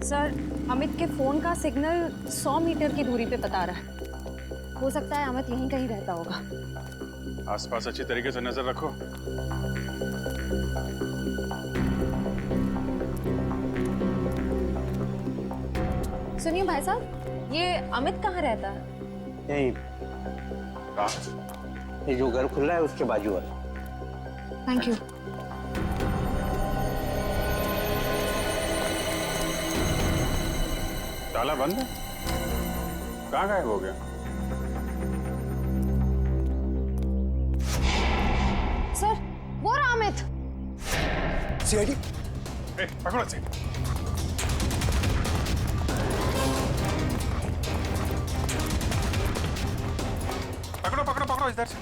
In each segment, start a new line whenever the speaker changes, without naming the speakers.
Sir, Amit के phone का signal 100 metre की दूरी पे बता रहा है। हो सकता है अमित यहीं कहीं रहता होगा।
आसपास अच्छी तरीके से नजर रखो।
सुनिए भाई साहब, ये अमित कहाँ रहता है?
यही,
कहाँ?
ये जो घर खुला है उसके बाजू वाला।
Thank you.
ताला बंद है? कहाँ गायब हो गया?
सर, वो रहा अमित।
सीआईडी,
पकड़ो से। पकड़ो पकड़ो पकड़ो इधर से।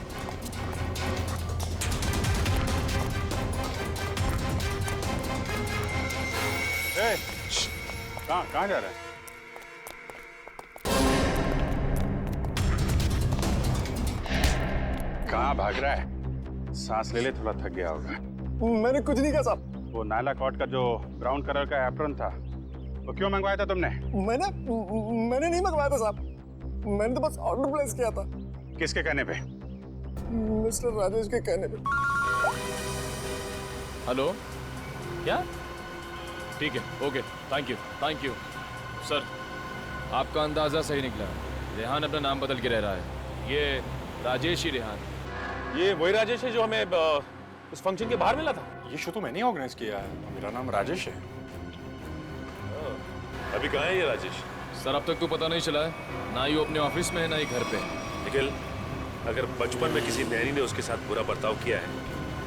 कहाँ जा रहा है? कहाँ भाग रहा है? सांस ले ले, थोड़ा थक गया होगा।
मैंने कुछ नहीं कहा साहब।
वो नायला कॉट का जो ब्राउन कलर का एप्रन था, वो क्यों मंगवाया था तुमने?
मैंने नहीं मंगवाया था साहब। मैंने तो बस ऑर्डर प्लेस किया था।
किसके कहने पे?
मिस्टर राजेश के कहने पे।
हेलो, क्या? ठीक है, ओके, थैंक यू सर। आपका अंदाजा सही निकला। रेहान अपना नाम बदल के रह रहा है। ये राजेश ही रेहान।
ये वही राजेश है जो हमें उस फंक्शन के बाहर मिला था।
ये शो तो मैंने ऑर्गेनाइज किया है। मेरा नाम राजेश है।
अभी कहाँ है ये राजेश?
सर, अब तक तो पता नहीं चला है। ना ही वो अपने ऑफिस में है, ना ही घर पे।
निखिल, अगर बचपन में किसी नैनी ने उसके साथ बुरा बर्ताव किया है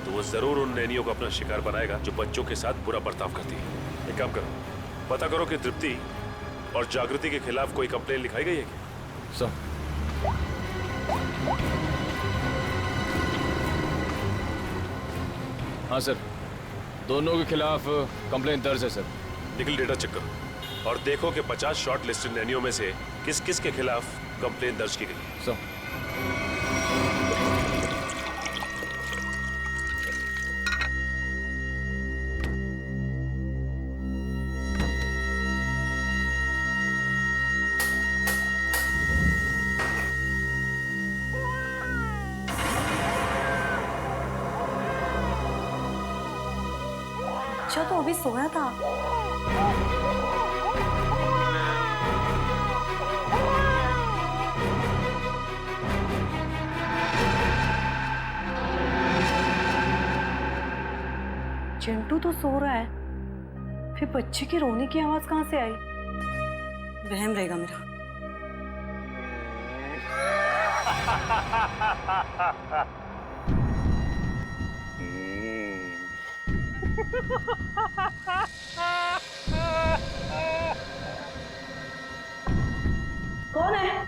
तो वो जरूर उन नैनियों को अपना शिकार बनाएगा जो बच्चों के साथ बुरा बर्ताव करती है। एक काम करो, पता करो कि तृप्ति और जागृति के खिलाफ कोई कंप्लेन लिखाई गई है क्या?
सर, हाँ सर, दोनों के खिलाफ कंप्लेन दर्ज है सर।
निखिल, डेटा चेक करो और देखो कि 50 शॉर्ट लिस्टेड नैनियों में से किस किस के खिलाफ कंप्लेन दर्ज की गई है।
सर,
बच्चा तो अभी सोया था। चिंटू तो सो रहा है, फिर बच्चे की रोने की आवाज कहाँ से आई? वहम रहेगा मेरा। कौन है?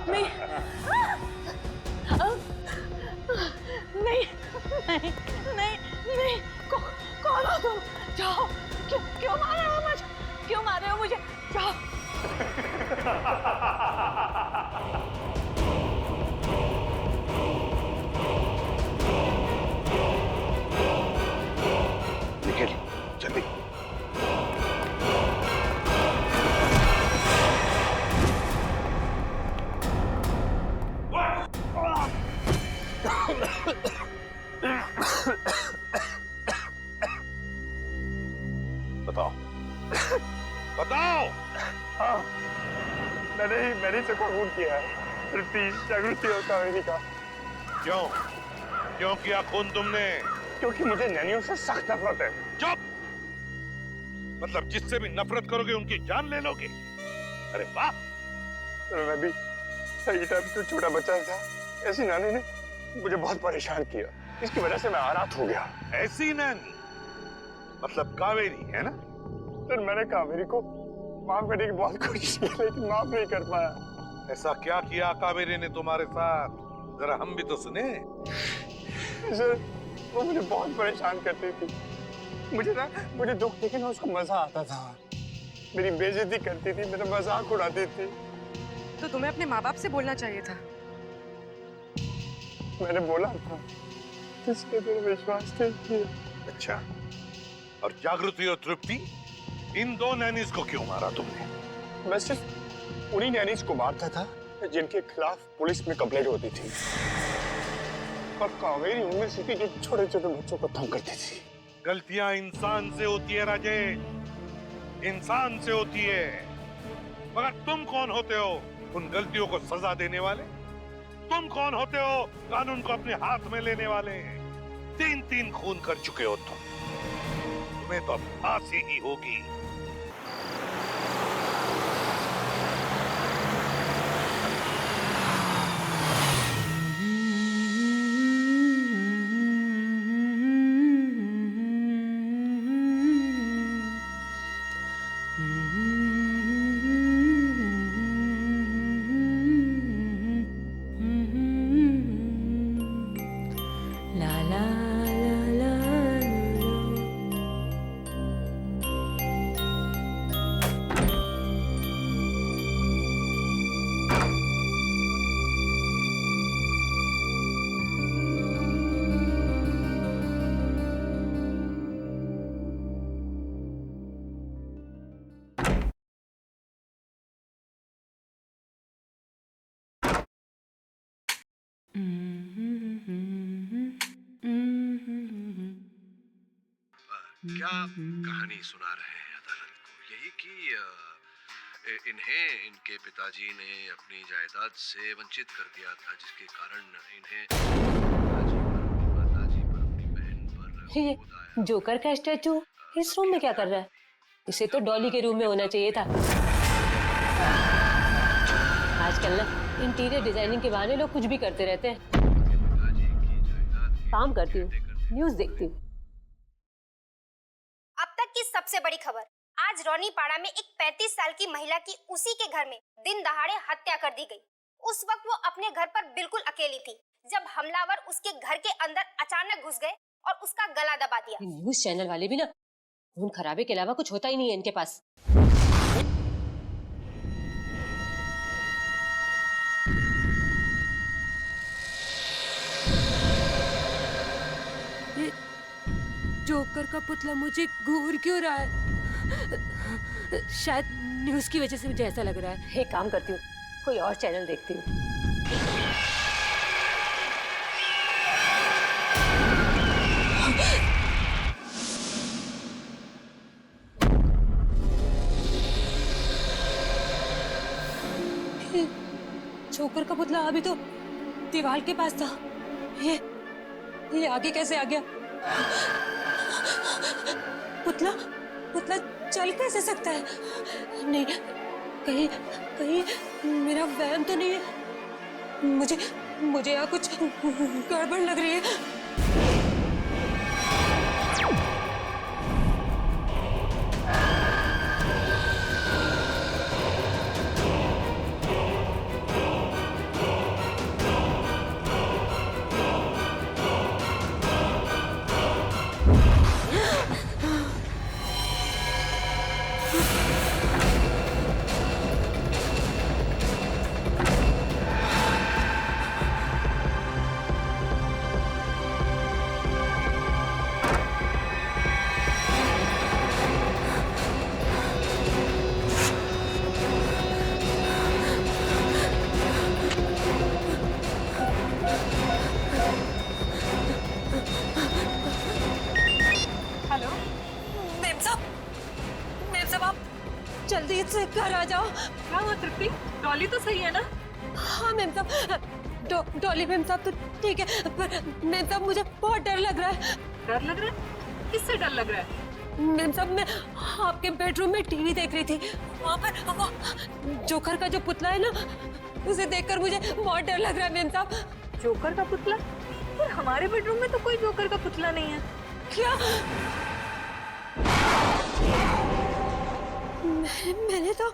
नहीं नहीं नहीं नहीं नहीं कौन हो तुम? जाओ। क्यों मार रहे हो मुझे? क्यों मार रहे हो मुझे? जाओ।
निकल जल्दी। बताओ बताओ।
हाँ, मैंने इसे कबूल किया है। तृप्ति, जागृति और कावेरी का।
क्यों क्यों किया खून तुमने?
क्योंकि मुझे नैनियों से सख्त नफरत है।
चुप। मतलब जिससे भी नफरत करोगे उनकी जान ले लोगे? अरे वाह।
मैं भी सही टाइम पे छोटा बच्चा था, ऐसी नानी ने मुझे बहुत परेशान किया। इसकी वजह से मैं आरात हो गया।
ऐसी नानी मतलब कावेरी है ना?
फिर मैंने कावेरी को माफ करने की बहुत कोशिश की, लेकिन माफ नहीं कर पाया।
ऐसा क्या किया कावेरी ने तुम्हारे साथ? जरा हम भी तो सुने।
सर, वो मुझे बहुत परेशान करती थी। मुझे दुख देखे ना उसको मजा आता था। मेरी बेइज्जती करती थी, मेरा मजाक उड़ाती थी।
तो तुम्हें अपने माँ बाप से बोलना चाहिए था।
मैंने बोला था, इसलिए मेरा विश्वास नहीं किया।
अच्छा, और जागृति और तृप्ति, इन दो नैनीज को क्यों मारा तुमने?
मैं सिर्फ उन्हीं नैनीज को मारता था जिनके खिलाफ पुलिस में कंप्लेंट होती थी। और कावेरी उनमें से थी जो छोटे छोटे बच्चों को तंग करती थी।
गलतियां इंसान से होती है राजेश, इंसान से होती है। मगर तुम कौन होते हो उन गलतियों को सजा देने वाले? तुम कौन होते हो कानून को अपने हाथ में लेने वाले? 3-3 खून कर चुके हो तुम्हें तो अब फांसी ही होगी।
क्या कहानी सुना रहे हैं अदालत को? यही कि इन्हें इनके पिताजी ने अपनी जायदाद से वंचित कर दिया था, जिसके कारण इन्हें माताजी पर अपनी बहन पर
ये जोकर का स्टैचू इस रूम में क्या कर रहा है? इसे तो डॉली के रूम में होना चाहिए था। आजकल ना इंटीरियर डिजाइनिंग के बहाने लोग कुछ भी करते रहते हैं। काम करती हूँ, न्यूज देखती हूँ।
अब तक की सबसे बड़ी खबर, आज रौनीपाड़ा में एक 35 साल की महिला की उसी के घर में दिन दहाड़े हत्या कर दी गई। उस वक्त वो अपने घर पर बिल्कुल अकेली थी जब हमलावर उसके घर के अंदर अचानक घुस गए और उसका गला दबा दिया।
न्यूज चैनल वाले भी ना खून खराबे के अलावा कुछ होता ही नहीं है इनके पास।
जोकर का पुतला मुझे घूर क्यों रहा है? शायद न्यूज की वजह से मुझे ऐसा लग रहा है।
एक काम करती हूँ, कोई और चैनल देखती हूँ। जोकर का पुतला अभी तो दीवार के पास था। ये आगे कैसे आ गया? पुतला पुतला चल कैसे सकता है? नहीं, कहीं मेरा वहम तो नहीं है। मुझे यहाँ कुछ गड़बड़ लग रही है। जल्दी से घर आ जाओ।
क्या हुआ तृप्ति? डॉली तो सही है ना?
हाँ मेम साहब, डॉली मेम साहब तो ठीक है, पर मेम साहब मुझे बहुत डर लग रहा है।
डर लग रहा है? किससे डर लग रहा है?
मेम साहब मैं आपके बेडरूम में टीवी देख रही थी, वहाँ पर वो जोकर का जो पुतला है ना, उसे देखकर मुझे बहुत डर लग रहा है मेम साहब।
जोकर का पुतला? पर हमारे बेडरूम में तो कोई जोकर का पुतला नहीं है।
क्या? मैंने तो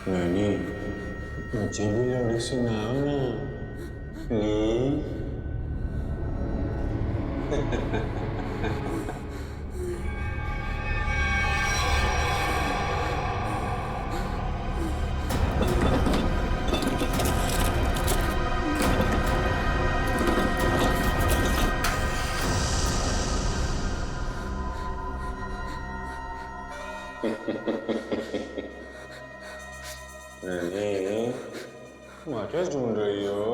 नानी, मुझे भी लोरी सुनाओ ना, प्लीज। अरे, क्या ढूंढ रही हो?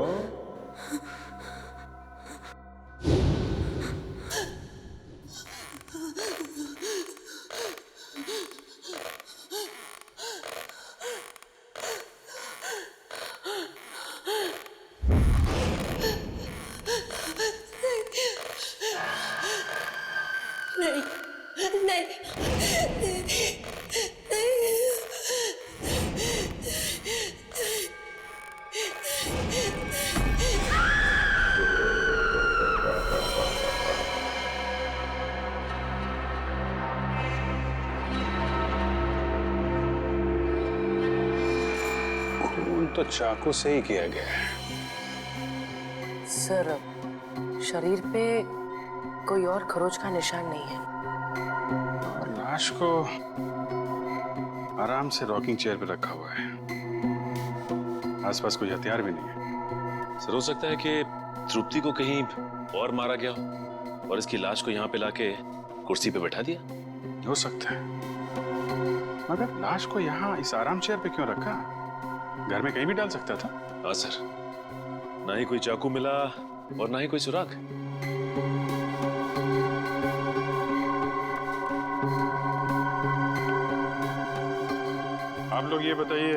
नहीं नहीं
खून तो चाकू से ही किया गया है।
सर, शरीर पे कोई और खरोच का निशान नहीं है।
और लाश को आराम से रॉकिंग चेयर पे रखा हुआ है, आसपास कोई हथियार भी नहीं है।
सर, हो सकता है कि तृप्ति को कहीं और मारा गया हो और इसकी लाश को यहाँ पे लाके कुर्सी पे बैठा दिया।
हो सकता है, मगर लाश को यहाँ इस आराम चेयर पे क्यों रखा? घर में कहीं भी डाल सकता था।
हाँ सर, ना ही कोई चाकू मिला और ना ही कोई सुराग।
आप लोग ये बताइए,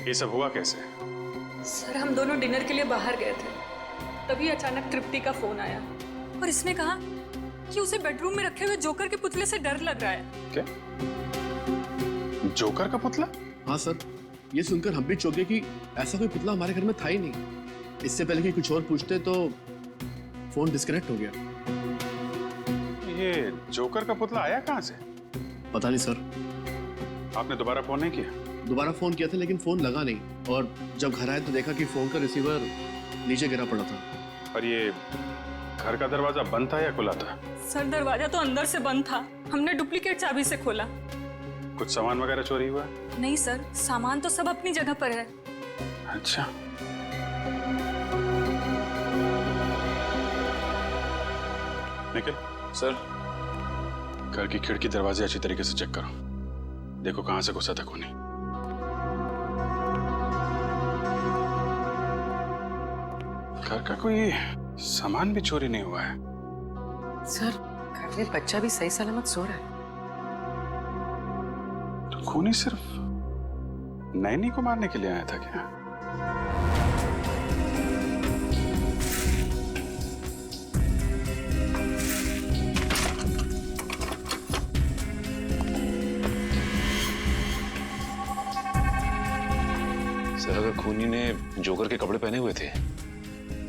ये सब हुआ कैसे?
सर, हम दोनों डिनर के लिए बाहर गए थे, तभी अचानक तृप्ति का फोन आया और इसने कहा कि उसे बेडरूम में रखे हुए जोकर के पुतले से डर लग रहा है।
क्या? जोकर का पुतला?
हाँ सर, ये सुनकर हम भी चौंके कि ऐसा कोई पुतला हमारे घर में था ही नहीं। इससे पहले कि कुछ और पूछते तो फोन डिस्कनेक्ट हो गया।
ये जोकर का पुतला आया कहाँ से?
पता नहीं सर।
आपने दोबारा फोन नहीं किया?
दोबारा फोन किया था लेकिन फोन लगा नहीं, और जब घर आए तो देखा कि फोन का रिसीवर नीचे गिरा पड़ा था।
और ये घर का दरवाजा बंद था या खुला था?
सर, दरवाजा तो अंदर से बंद था, हमने डुप्लीकेट चाबी से खोला।
कुछ सामान वगैरह चोरी हुआ?
नहीं सर, सामान तो सब अपनी जगह पर है।
अच्छा, निखिल
सर,
घर की खिड़की दरवाजे अच्छी तरीके से चेक करो, देखो कहां से घुसा था खूनी। घर का कोई सामान भी चोरी नहीं हुआ है।
सर, घर में बच्चा भी सही सलामत सो रहा है।
तो खूनी सिर्फ नैनी को मारने के लिए आया था क्या?
सर, अगर खूनी ने जोकर के कपड़े पहने हुए थे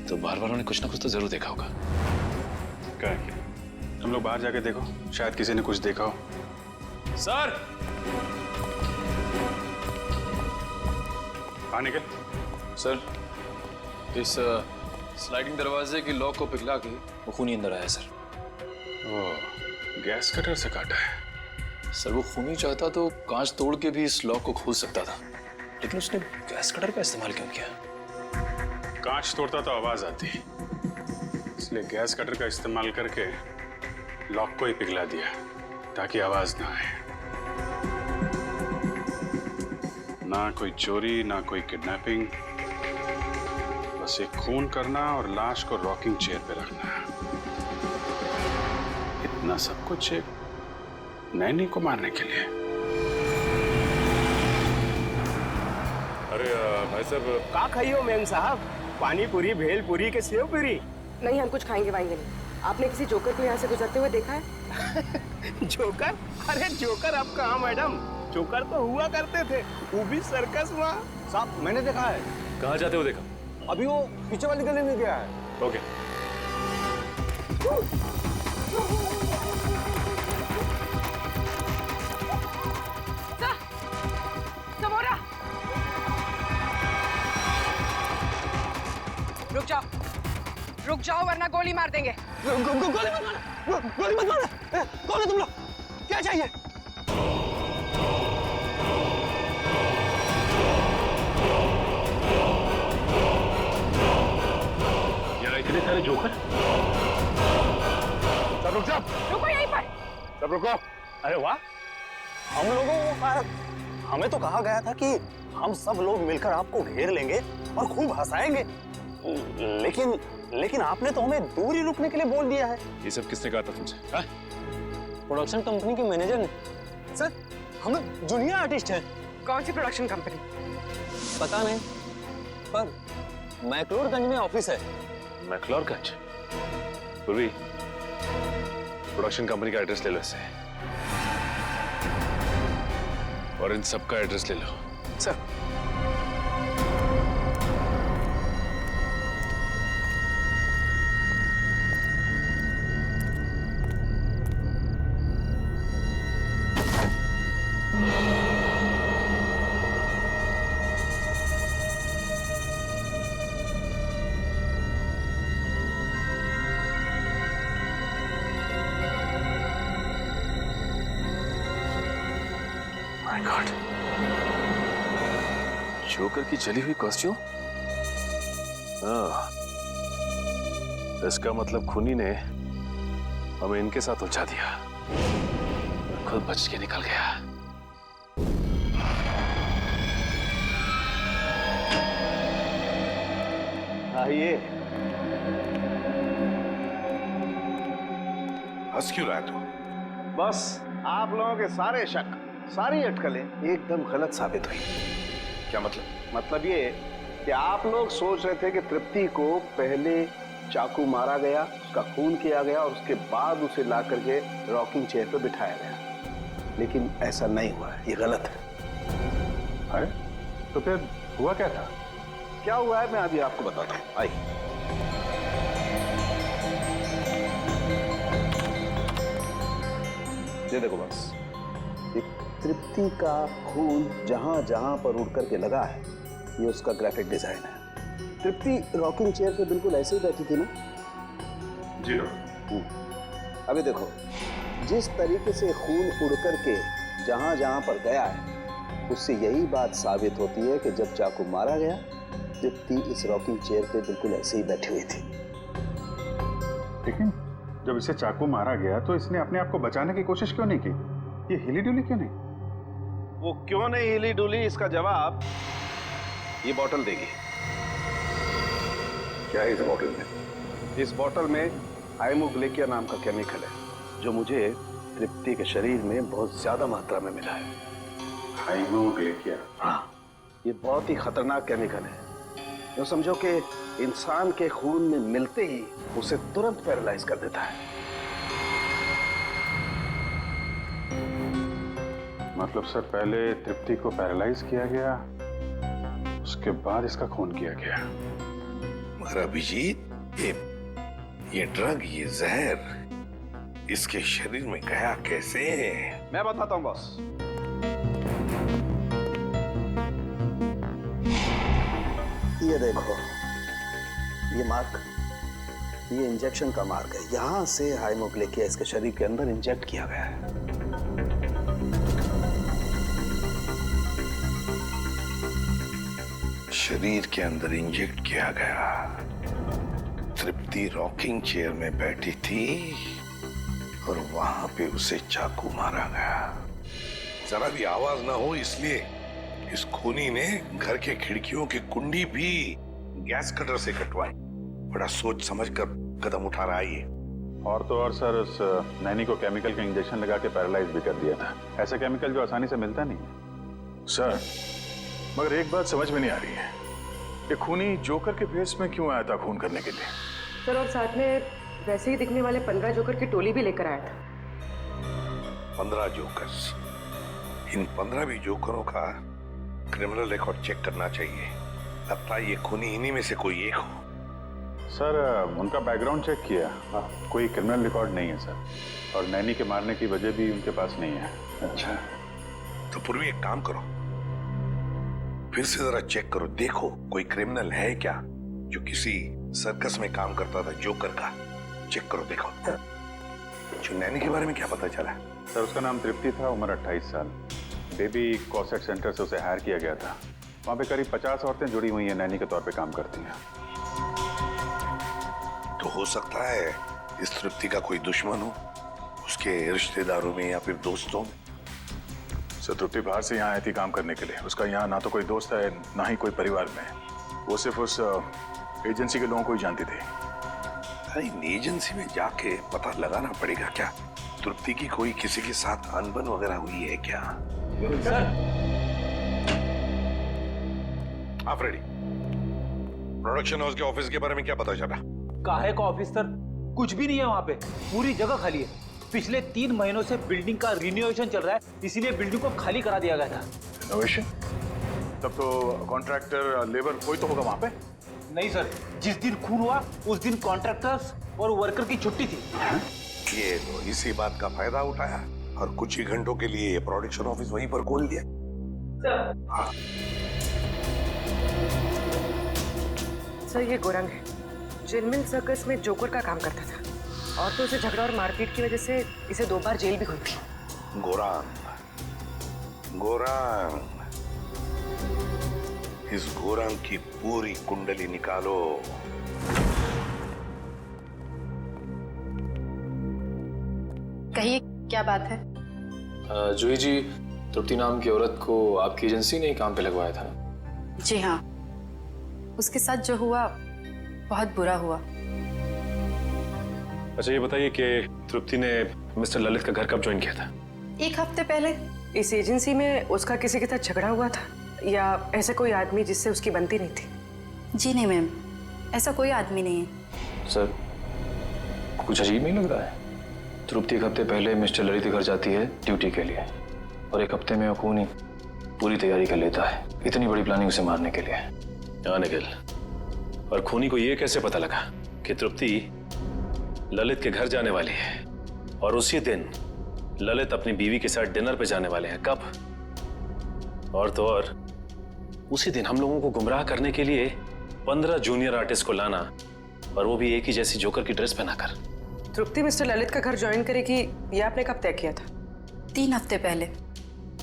तो बाहर वालों ने कुछ ना कुछ तो जरूर देखा होगा।
क्या? तुम लोग बाहर जाके देखो, शायद किसी ने कुछ देखा हो।
सर
कहाँ निकल?
सर इस स्लाइडिंग दरवाजे की लॉक को पिघला के वो खूनी अंदर आया सर।
गैस कटर से काटा है।
सर वो खूनी चाहता तो कांच तोड़ के भी इस लॉक को खोल सकता था, लेकिन उसने गैस कटर का इस्तेमाल क्यों किया?
कांच तोड़ता तो आवाज आती, इसलिए गैस कटर का इस्तेमाल करके लॉक को ही पिघला दिया ताकि आवाज ना आए। ना कोई चोरी, ना कोई किडनैपिंग, बस एक खून करना और लाश को रॉकिंग चेयर पे रखना। इतना सब कुछ एक नैनी को मारने के लिए।
अरे भाई साहब,
का खाइयो मेम साहब? पानी पूरी, भेल पूरी के सेव पूरी?
नहीं, हम कुछ खाएंगे वाएंगे नहीं। आपने किसी जोकर को यहाँ से गुजरते हुए देखा है?
जोकर? अरे जोकर अब कहाँ मैडम, जोकर तो हुआ करते थे, वो भी सर्कस में।
साहब मैंने देखा है।
कहाँ जाते हो देखा?
अभी वो पीछे वाली गली में गया है।
ओके।
रुक जाओ वरना गोली मार देंगे।
गोली मत मारना, गोली मत मारना। कौन है तुम लोग? क्या चाहिए?
यहाँ इतने सारे जोकर। सब रुक जाओ।
रुको यहीं पर।
सब रुको।
अरे वाह, हम लोगों को हमें तो कहा गया था कि हम सब लोग मिलकर आपको घेर लेंगे और खूब हंसाएंगे, लेकिन आपने तो हमें दूर ही रुकने के लिए बोल दिया है।
ये सब किसने कहा था तुमसे?
प्रोडक्शन कंपनी के मैनेजर ने। सर, हम लोग जूनियर आर्टिस्ट हैं।
कौन सी प्रोडक्शन कंपनी?
पता नहीं, पर मैक्लोडगंज में ऑफिस है।
मैक्लोडगंज? पूर्वी, प्रोडक्शन कंपनी का एड्रेस ले लो इससे, और इन सब का एड्रेस ले लो।
सर,
माय गॉड, जोकर की जली हुई कॉस्ट्यूम। इसका मतलब खूनी ने हमें इनके साथ उलझा दिया, खुद बच के निकल गया।
आइए।
हंस क्यों रहा है तू?
बस आप लोगों के सारे शक, सारी अटकलें एकदम गलत साबित हुई।
क्या मतलब?
मतलब ये कि आप लोग सोच रहे थे कि तृप्ति को पहले चाकू मारा गया, उसका खून किया गया और उसके बाद उसे ला करके रॉकिंग चेयर पर बिठाया गया, लेकिन ऐसा नहीं हुआ है, ये गलत है।
अरे तो फिर हुआ क्या था?
क्या हुआ है मैं अभी आपको बताता हूँ, आइए। ये देखो बस, ये तृप्ति का खून जहां जहां पर उड़ करके लगा है, ये उसका ग्राफिक डिजाइन है। तृप्ति रॉकिंग चेयर पे बिल्कुल ऐसे ही बैठी थी ना?
जी।
अभी देखो, जिस तरीके से खून उड़ करके जहां जहां पर गया है, उससे यही बात साबित होती है कि जब चाकू मारा गया, तृप्ति इस रॉकिंग चेयर पे बिल्कुल ऐसे ही बैठी हुई थी।
लेकिन जब इसे चाकू मारा गया तो इसने अपने आप को बचाने की कोशिश क्यों नहीं की? ये हिली डुली क्यों नहीं?
वो क्यों नहीं हिली डुली, इसका जवाब ये बोतल देगी।
क्या है इस बोतल में?
इस बोतल में हाइमोग्लेकिया नाम का केमिकल है, जो मुझे तृप्ति के शरीर में बहुत ज्यादा मात्रा में मिला है।
हाइमोग्लेकिया?
हाँ, ये बहुत ही खतरनाक केमिकल है, जो समझो कि इंसान के खून में मिलते ही उसे तुरंत पैरालाइज कर देता है।
मतलब सर, पहले तृप्ति को पैरालाइज किया गया, उसके बाद इसका खून किया गया।
मगर अभिजीत, ये ड्रग, ये जहर, इसके शरीर में गया कैसे?
मैं बताता हूँ बॉस। ये देखो, ये मार्क, ये इंजेक्शन का मार्क है। यहां से हाइमोग्लिकिया इसके शरीर के अंदर इंजेक्ट किया गया है।
शरीर के अंदर इंजेक्ट किया गया। तृप्ति रॉकिंग चेयर में बैठी थी और वहां पे उसे चाकू मारा गया। जरा भी आवाज ना हो इसलिए इस खूनी ने घर के खिड़कियों की कुंडी भी गैस कटर से कटवाई। बड़ा सोच समझ कर कदम उठा रहा है ये।
और तो और सर, उस नैनी को केमिकल का इंजेक्शन लगा के पैरालाइज भी कर दिया था। ऐसा केमिकल जो आसानी से मिलता नहीं।
सर, मगर एक बात समझ में नहीं आ रही है, ये खूनी जोकर के भेष में क्यों आया था खून करने के लिए?
सर, और साथ में वैसे ही दिखने वाले 15 जोकर की टोली भी लेकर आया था।
15 जोकर्स? इन 15 भी जोकरों का क्रिमिनल रिकॉर्ड चेक करना चाहिए। लगता है ये खूनी इन्हीं में से कोई एक हो।
सर, उनका बैकग्राउंड चेक किया, कोई क्रिमिनल रिकॉर्ड नहीं है सर। और नैनी के मारने की वजह भी उनके पास नहीं है।
अच्छा, तो पूर्वी एक काम करो, फिर से जरा चेक करो, देखो कोई क्रिमिनल है क्या जो किसी सर्कस में काम करता था जोकर का। चेक करो, देखो। जो नैनी के बारे में क्या पता चला?
सर, उसका नाम तृप्ति था, उम्र 28 साल। बेबी कॉसेट सेंटर से उसे हायर किया गया था। वहाँ पे करीब 50 औरतें जुड़ी हुई हैं, नैनी के तौर पे काम करती हैं।
तो हो सकता है इस तृप्ति का कोई दुश्मन हो, उसके रिश्तेदारों में या फिर दोस्तों में।
सर, तृप्ति बाहर से यहाँ आई थी काम करने के लिए। उसका यहाँ ना तो कोई दोस्त है, ना ही कोई परिवार में। वो सिर्फ उस एजेंसी के लोगों को ही जानती थी।
अरे एजेंसी में जाके पता लगाना पड़ेगा क्या तृप्ति की कोई किसी के साथ अनबन वगैरह हुई है क्या?
सर,
हाँ फ्रेडी, प्रोडक्शन हाउस के ऑफिस के बारे में क्या पता चला?
काहे का ऑफिस सर? कुछ भी नहीं है वहाँ पे, पूरी जगह खाली है। पिछले 3 महीनों से बिल्डिंग का रिनोवेशन चल रहा है, इसीलिए बिल्डिंग को खाली करा दिया गया था।
रिनोवेशन? तब तो कॉन्ट्रैक्टर, लेबर कोई तो होगा वहाँ पे?
नहीं सर, जिस दिन खून हुआ उस दिन कॉन्ट्रैक्टर्स और वर्कर की छुट्टी थी।
ये तो इसी बात का फायदा उठाया और कुछ ही घंटों के लिए प्रोडक्शन ऑफिस वहीं पर खोल दिया। हाँ।
सर, ये गोरंग है, जिनमिल सर्कस में जोकर का काम करता था। और तो उसे झगड़ा और मारपीट की वजह से इसे 2 बार जेल भी हुई थी।
गोरांग, गोरांग, इस गोरांग की पूरी कुंडली निकालो।
कहिए, क्या बात है?
जूही जी, तृप्ति नाम की औरत को आपकी एजेंसी ने ही काम पे लगवाया था?
जी हाँ, उसके साथ जो हुआ बहुत बुरा हुआ।
अच्छा, ये बताइए कि तृप्ति ने मिस्टर ललित का घर कब ज्वाइन किया था?
1 हफ्ते पहले।
इस एजेंसी में उसका किसी के साथ झगड़ा हुआ था या ऐसा कोई आदमी जिससे उसकी बनती नहीं थी?
जी नहीं मैम, ऐसा कोई आदमी नहीं है।
सर, कुछ अजीब नहीं लग रहा है? तृप्ति 1 हफ्ते पहले मिस्टर ललित के घर जाती है ड्यूटी के लिए, और 1 हफ्ते में खूनी पूरी तैयारी कर लेता है, इतनी बड़ी प्लानिंग उसे मारने के लिए।
हाँ निखिल, और खूनी को ये कैसे पता लगा कि तृप्ति ललित के घर जाने वाली है और उसी दिन ललित अपनी बीवी के साथ डिनर पे जाने वाले हैं? कब? और तो और उसी दिन हम लोगों को गुमराह करने के लिए 15 जूनियर आर्टिस्ट को लाना, और वो भी एक ही जैसी जोकर की ड्रेस पहनाकर।
तृप्ति मिस्टर ललित का घर ज्वाइन करेगी, ये आपने कब तय किया था?
3 हफ्ते पहले।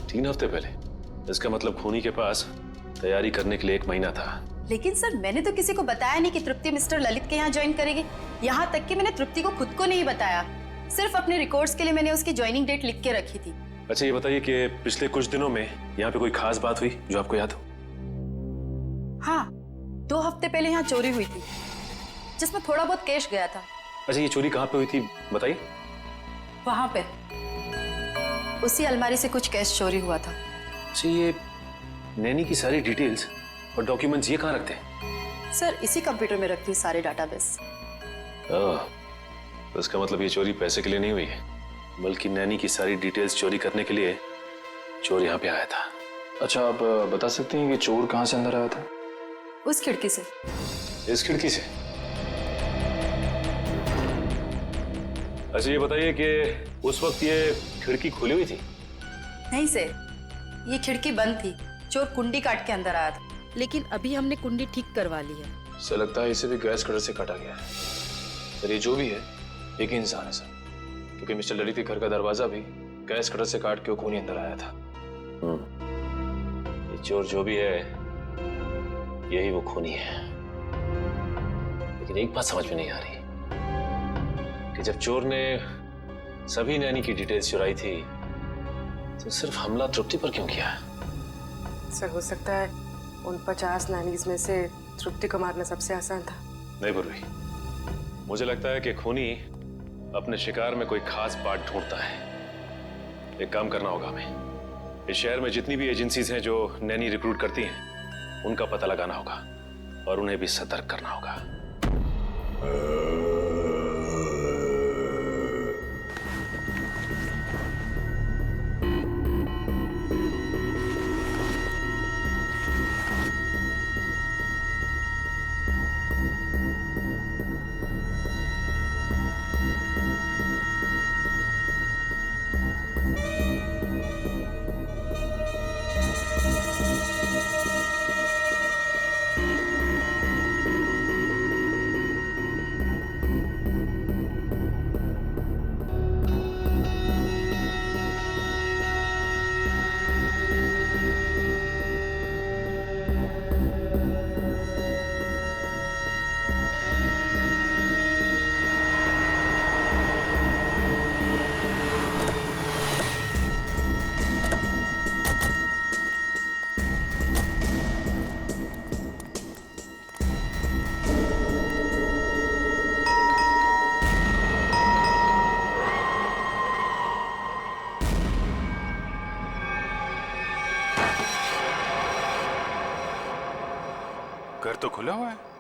3 हफ्ते पहले? इसका मतलब खूनी के पास तैयारी करने के लिए 1 महीना था।
लेकिन सर, मैंने तो किसी को बताया नहीं कि तृप्ति मिस्टर ललित के यहाँ ज्वाइन करेगी। यहाँ तक कि मैंने तृप्ति को खुद को नहीं बताया, सिर्फ अपने रिकॉर्ड्स के लिए मैंने उसकी ज्वाइनिंग डेट लिख के रखी थी।
अच्छा, ये बताइए कि पिछले कुछ दिनों में यहाँ पे कोई खास बात हुई जो आपको याद हो?
हाँ, 2 हफ्ते पहले यहाँ चोरी हुई थी, जिसमें थोड़ा बहुत कैश गया था।
अच्छा, ये चोरी कहाँ पे हुई थी बताइए?
वहां पे उसी अलमारी से कुछ कैश चोरी हुआ था।
अच्छा, ये नैनी की सारी डिटेल्स और डॉक्यूमेंट्स ये कहाँ रखते हैं?
सर, इसी कंप्यूटर में रखती हूँ सारे डाटाबेस।
तो इसका मतलब ये चोरी पैसे के लिए नहीं हुई है, बल्कि नैनी की सारी डिटेल्स चोरी करने के लिए चोर यहाँ पे आया था।
अच्छा, आप बता सकते हैं कि चोर कहाँ से अंदर आया था?
उस खिड़की से।
इस खिड़की से? अच्छा ये बताइए कि उस वक्त ये खिड़की खुली हुई थी?
नहीं सर, ये खिड़की बंद थी। चोर कुंडी काट के अंदर आया था।
लेकिन अभी हमने कुंडी ठीक करवा ली है।
सर लगता है इसे भी गैस कटर से काटा गया है। सर ये जो भी है एक ही इंसान है सर, क्योंकि मिस्टर ललित के घर का दरवाजा भी गैस कटर से काट के वो खूनी अंदर आया था।
ये चोर जो भी है यही वो खूनी है। लेकिन एक बात समझ में नहीं आ रही कि जब चोर ने सभी नैनी की डिटेल्स चुराई थी तो सिर्फ हमला तृप्ति पर क्यों किया?
सर हो सकता है उन 50 नैनीज में से तृप्ति को मारना सबसे आसान था।
नहीं पूर्वी, मुझे लगता है कि खूनी अपने शिकार में कोई खास पार्ट ढूंढता है। एक काम करना होगा हमें। इस शहर में जितनी भी एजेंसीज हैं जो नैनी रिक्रूट करती हैं उनका पता लगाना होगा और उन्हें भी सतर्क करना होगा।
घर तो खुला हुआ है।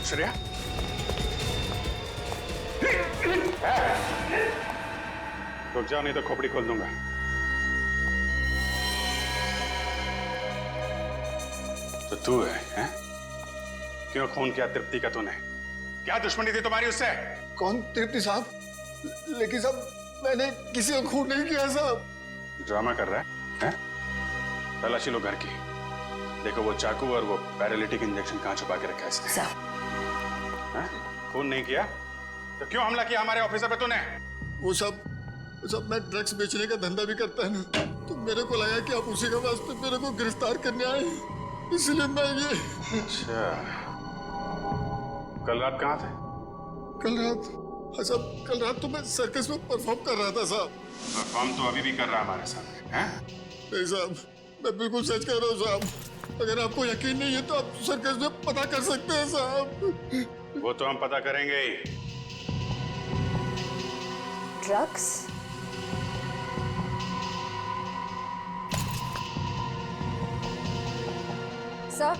श्रेया, रुक जाओ नहीं तो खोपड़ी खोल दूंगा। तो तू है? क्यों खून किया तृप्ति का तूने? क्या दुश्मनी थी तुम्हारी उससे?
कौन तृप्ति साहब? लेकिन साहब मैंने किसी को खून नहीं किया साहब।
ड्रामा कर रहा है? तलाशी लो घर की। देखो वो चाकू और वो पैरालिटिक इंजेक्शन कहाँ छुपा के रखा है इसने। खून नहीं किया तो क्यों हमला किया हमारे ऑफिसर पे तूने?
वो सब मैं ड्रग्स बेचने का धंधा भी करता है ना, तो मेरे को लगा कि आप उसी के वास्ते मेरे को गिरफ्तार करने आए, इसलिए मैं ये।
अच्छा, कल रात कहाँ थे?
कल रात? हाँ साहब, कल रात तो मैं सर्कस में परफॉर्म कर रहा था साहब।
परफॉर्म तो अभी भी कर रहा हमारे सामने हैं?
नहीं साहब, मैं बिल्कुल सच कह रहा हूँ साहब। अगर आपको यकीन नहीं है तो आप सर्कस में पता कर सकते हैं साहब।
वो तो हम पता करेंगे ही।
ड्रग्स? सर,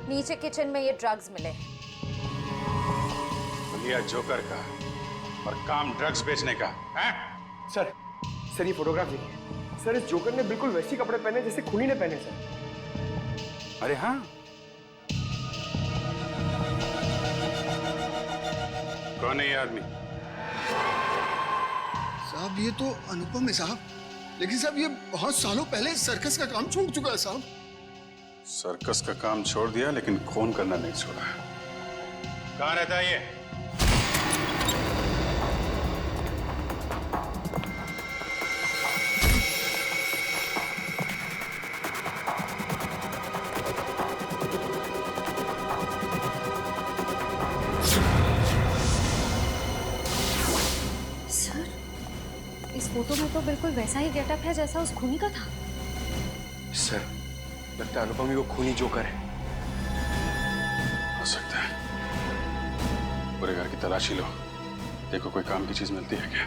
नीचे किचन में ये ड्रग्स मिले।
लिया जोकर का और काम ड्रग्स बेचने का है?
सर ये फोटोग्राफ देखिए। सर, इस जोकर ने बिल्कुल वैसे कपड़े पहने जैसे खूनी ने पहने सर।
अरे हाँ, कौन है ये आदमी?
साहब ये तो अनुपम है साहब, लेकिन साहब ये बहुत सालों पहले सर्कस का काम छोड़ चुका है साहब।
सर्कस का काम छोड़ दिया लेकिन खून करना नहीं छोड़ा। कहाँ रहता है ये?
इस फोटो में तो बिल्कुल वैसा ही गेटअप है जैसा उस खूनी का था।
सर, लगता है अनुपम ही वो खूनी जोकर है।
हो सकता है। पूरे घर की तलाशी लो, देखो कोई काम की चीज मिलती है क्या।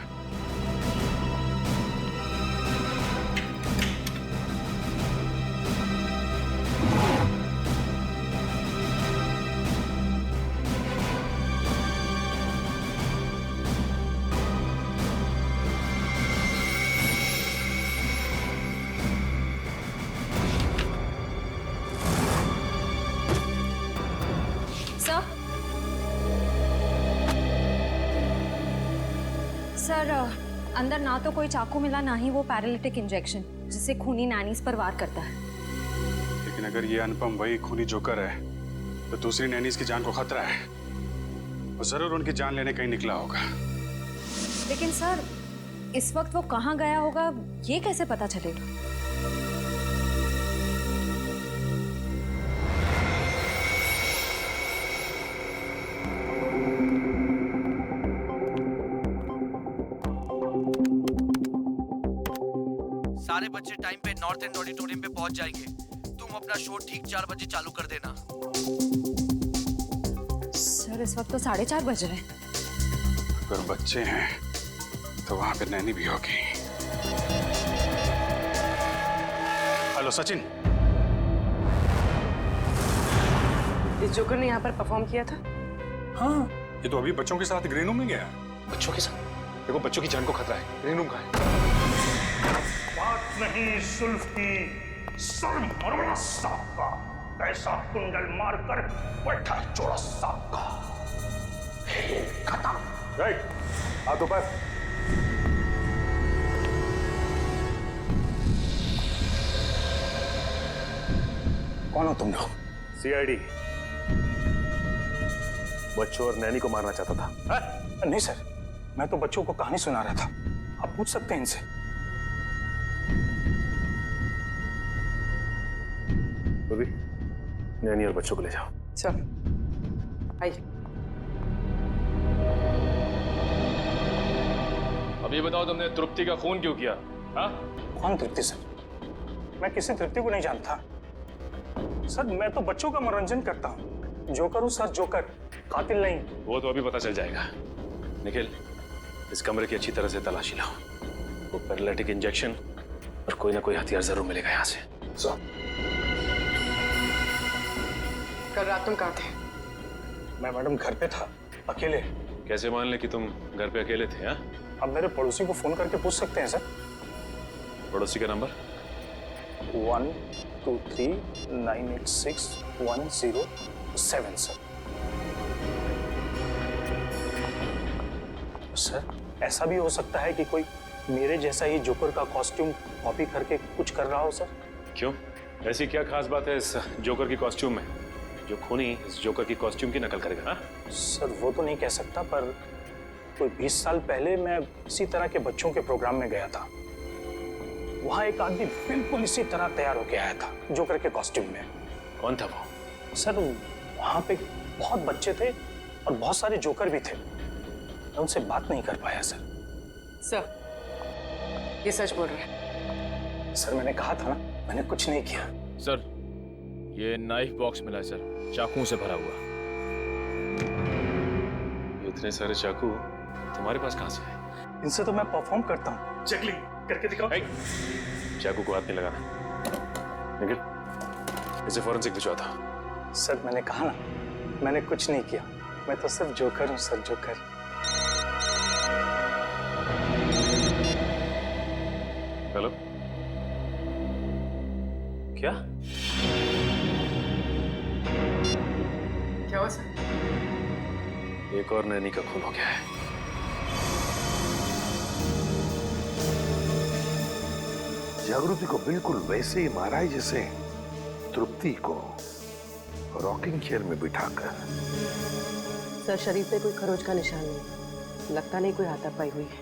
सर, अंदर ना तो कोई चाकू मिला ना ही वो पैरालिटिक इंजेक्शन जिससे खूनी नैनीज पर वार करता है।
लेकिन अगर ये अनुपम वही खूनी जोकर है तो दूसरी नैनीज की जान को खतरा है। वो जरूर उनकी जान लेने कहीं निकला होगा।
लेकिन सर, इस वक्त वो कहाँ गया होगा ये कैसे पता चलेगा?
सारे बच्चे टाइम पे नॉर्थ एंड ऑडिटोरियम पे पहुंच जाएंगे। तुम अपना शो ठीक 4 बजे चालू कर देना।
सर, इस वक्त तो 4:30 बज रहे हैं।
अगर बच्चे हैं तो वहां पे नैनी भी होगी। हेलो सचिन,
इस जोकर ने यहाँ पर परफॉर्म किया था?
हाँ, ये तो अभी बच्चों के साथ ग्रीन रूम में गया।
बच्चों के साथ? देखो बच्चों की जान को खतरा है। ग्रीन रूम कहाँ है?
बात नहीं सुल्फ की, सर मरवड़ा साहब का कैसा कुंडल मारकर बैठा चोरा साहब का। खत्म।
राइट, हाथ ऊपर।
कौन हो तुम लोग?
सीआईडी बच्चों और नैनी को मारना चाहता था।
नहीं सर, मैं तो बच्चों को कहानी सुना रहा था। आप पूछ सकते हैं इनसे।
अभी नैनी और बच्चों को ले जाओ।
चल, आइए।
अब ये बताओ, तुमने तृप्ति का खून क्यों किया? हाँ?
कौन तृप्ति सर? मैं किसी तृप्ति को नहीं जानता सर। मैं तो बच्चों का मनोरंजन करता हूँ। जोकर हूँ सर, जोकर, कातिल नहीं।
वो तो अभी पता चल जाएगा। निखिल, इस कमरे की अच्छी तरह से तलाशी लो। वो पैरालिटिक इंजेक्शन और कोई ना कोई हथियार जरूर मिलेगा यहाँ से।
कल रात तुम कहाँ थे?
मैं मैडम घर पे था, अकेले।
कैसे मान ले कि तुम घर पे अकेले थे? हाँ,
आप मेरे पड़ोसी को फोन करके पूछ सकते हैं सर।
पड़ोसी का नंबर?
123986107 सर। सर, ऐसा भी हो सकता है कि कोई मेरे जैसा ही जोकर का कॉस्ट्यूम कॉपी करके कुछ कर रहा हो सर।
क्यों? ऐसी क्या खास बात है इस जोकर की कॉस्ट्यूम में जो खूनी इस जोकर की कॉस्ट्यूम की नकल करेगा? हाँ?
सर, वो तो नहीं कह सकता, पर कोई 20 साल पहले मैं इसी तरह के बच्चों के प्रोग्राम में गया था। वहां एक आदमी बिल्कुल इसी तरह तैयार होके आया था, जोकर के कॉस्ट्यूम में।
कौन था वो?
सर, वहां पे बहुत बच्चे थे और बहुत सारे जोकर भी थे। मैं उनसे बात नहीं कर पाया सर।
सर, ये सच बोल रहे हैं?
सर, मैंने कहा था ना, मैंने कुछ नहीं किया।
सर, ये नाइफ बॉक्स मिला है सर, चाकुओं से भरा हुआ।
इतने सारे चाकू तुम्हारे पास कहाँ से है?
इनसे तो मैं परफॉर्म करता हूँ। जगली करके दिखाओ।
चाकू को हाथ नहीं लगाना। निखिल, इसे फॉरेंसिक भिजवा दो।
सर, मैंने कहा ना, मैंने कुछ नहीं किया। मैं तो सिर्फ जोकर हूँ सर, जोकर।
हेलो, क्या
क्या हुआ सर?
एक और नैनी का खून हो गया है।
जागृति को बिल्कुल वैसे ही मारा है जैसे तृप्ति को रॉकिंग चेयर में बिठाकर।
सर, शरीर पे कोई खरोच का निशान नहीं, लगता नहीं कोई हाथापाई हुई है।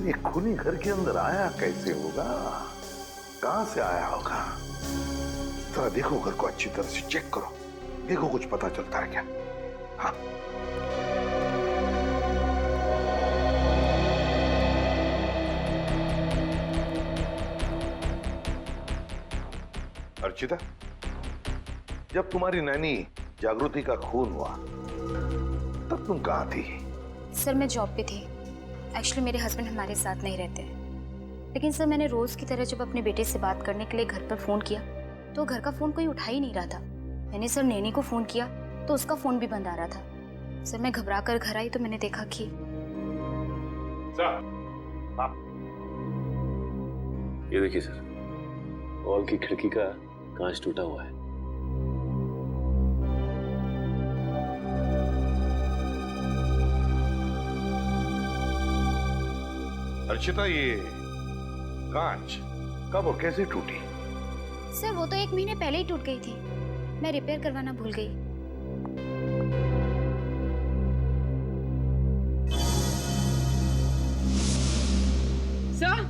ये खूनी घर के अंदर आया कैसे होगा? कहां से आया होगा? तो देखो, घर को अच्छी तरह से चेक करो, देखो कुछ पता चलता है क्या। हाँ, अर्चिता, जब तुम्हारी नैनी जागृति का खून हुआ तब तुम कहाँ थी?
सर मैं जॉब पे थी। एक्चुअली मेरे हस्बैंड हमारे साथ नहीं रहते, लेकिन सर मैंने रोज की तरह जब अपने बेटे से बात करने के लिए घर पर फोन किया तो घर का फोन कोई उठा ही नहीं रहा था। मैंने सर नैनी को फोन किया तो उसका फोन भी बंद आ रहा था। सर मैं घबरा कर घर आई तो मैंने देखा कि
ये देखिए सर, हॉल की खिड़की का कांच टूटा हुआ है।
अर्चिता, ये कांच कब और कैसे टूटी?
सर वो तो 1 महीने पहले ही टूट गई थी, मैं रिपेयर करवाना भूल गई।
सर,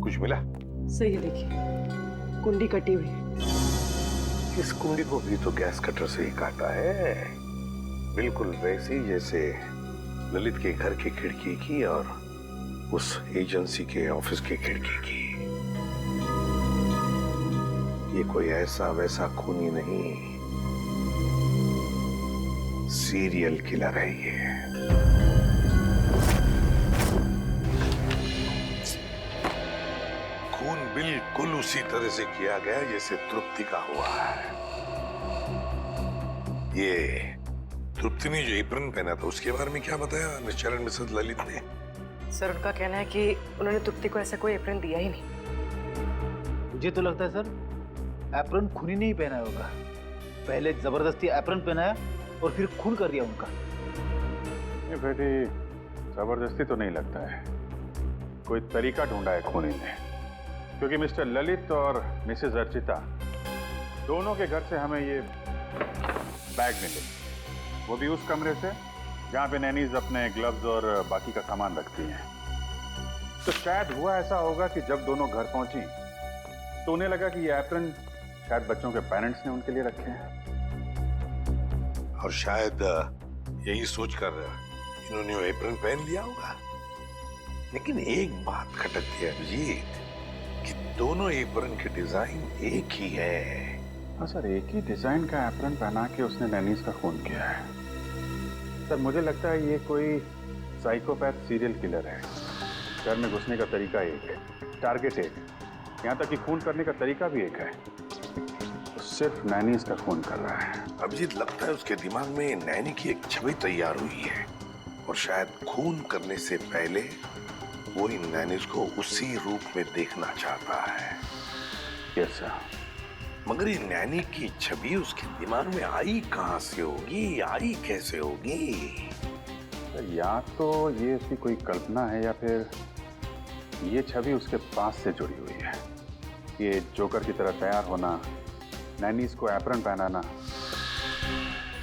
कुछ मिला?
सही देखिए, कुंडी कटी हुई है।
इस कुंडी को भी तो गैस कटर से ही काटा है, बिल्कुल वैसी जैसे ललित के घर की खिड़की की और उस एजेंसी के ऑफिस की खिड़की की। ये कोई ऐसा वैसा खूनी नहीं, सीरियल किलर है ये। खून बिल्कुल उसी तरह से किया गया जैसे तृप्ति का हुआ है। ये तृप्ति ने जो एप्रन पहना था उसके बारे में क्या बताया मिस्टर एंड मिसेस ललित ने?
सर उनका कहना है कि उन्होंने तृप्ति को ऐसा कोई एप्रन दिया ही नहीं।
मुझे तो लगता है सर एप्रन खूनी ने ही पहना होगा। पहले जबरदस्ती एप्रन पहनाया और फिर खून कर दिया उनका।
ये बेटी जबरदस्ती तो नहीं लगता है, कोई तरीका ढूंढा है खूनी ने, क्योंकि मिस्टर ललित और मिसेस अर्चिता दोनों के घर से हमें ये बैग मिले, वो भी उस कमरे से जहाँ पे नैनीज अपने ग्लव्स और बाकी का सामान रखती हैं। तो शायद हुआ ऐसा होगा कि जब दोनों घर पहुंची तो उन्हें लगा कि ये एप्रन शायद बच्चों के पेरेंट्स ने उनके लिए रखे हैं,
और शायद यही सोचकर इन्होंने वो एप्रन पहन लिया होगा। लेकिन एक बात खटकती है अभिजीत कि दोनों एप्रन के डिजाइन एक ही है।
हाँ सर, एक ही डिजाइन का एप्रन पहना के उसने नैनीज का खून किया है। सर मुझे लगता है ये कोई साइकोपैथ सीरियल किलर है। घर में घुसने का तरीका एक है, टारगेट एक, यहाँ तक कि खून करने का तरीका भी एक है। तो सिर्फ नैनीज का खून कर रहा है।
अभिजीत, लगता है उसके दिमाग में नैनी की एक छवि तैयार हुई है और शायद खून करने से पहले वो इन नैनीज को उसी रूप में देखना चाहता है।
Yes sir.
मगर ये नैनी की छवि उसके दिमाग में आई कहां से होगी, आई कैसे होगी?
या तो ये उसकी कोई कल्पना है या फिर ये छवि उसके पास से जुड़ी हुई है। ये जोकर की तरह तैयार होना, नैनीज को एप्रन पहनाना,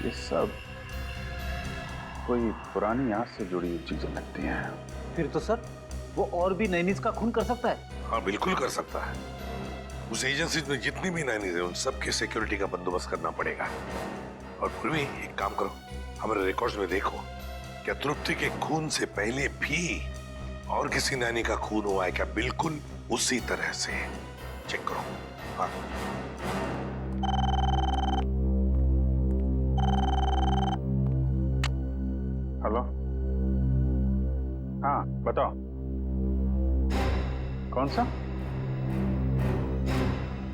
ये सब कोई पुरानी याद से जुड़ी हुई चीजें लगती हैं।
फिर तो सर वो और भी नैनीज का खून कर सकता है।
हाँ बिल्कुल कर सकता है। उस एजेंसी में जितनी भी नैनीज है उन सबके सिक्योरिटी का बंदोबस्त करना पड़ेगा। और फिर भी एक काम करो, हमारे रिकॉर्ड्स में देखो, क्या तृप्ति के खून से पहले भी और किसी नैनी का खून हुआ है क्या? बिल्कुल उसी तरह से चेक करो। हाँ
हेलो, हाँ बताओ, कौन सा?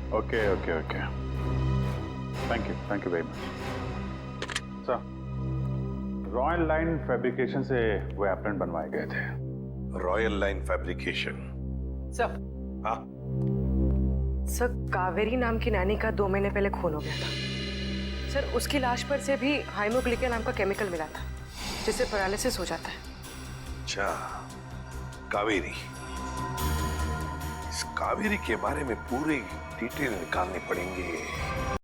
Okay okay okay, thank you very much sir. Royal line fabrication से वो एप्रन बनवाए गए थे।
Royal line fabrication?
सर,
हाँ
सर, कावेरी नाम की नानी का 2 महीने पहले खून हो गया था। सर उसकी लाश पर से भी हाइमोग्लिका नाम का केमिकल मिला था जिससे पैरालिसिस हो जाता है।
अच्छा, कावेरी। इस कावेरी के बारे में पूरी डिटेल निकालनी पड़ेंगे।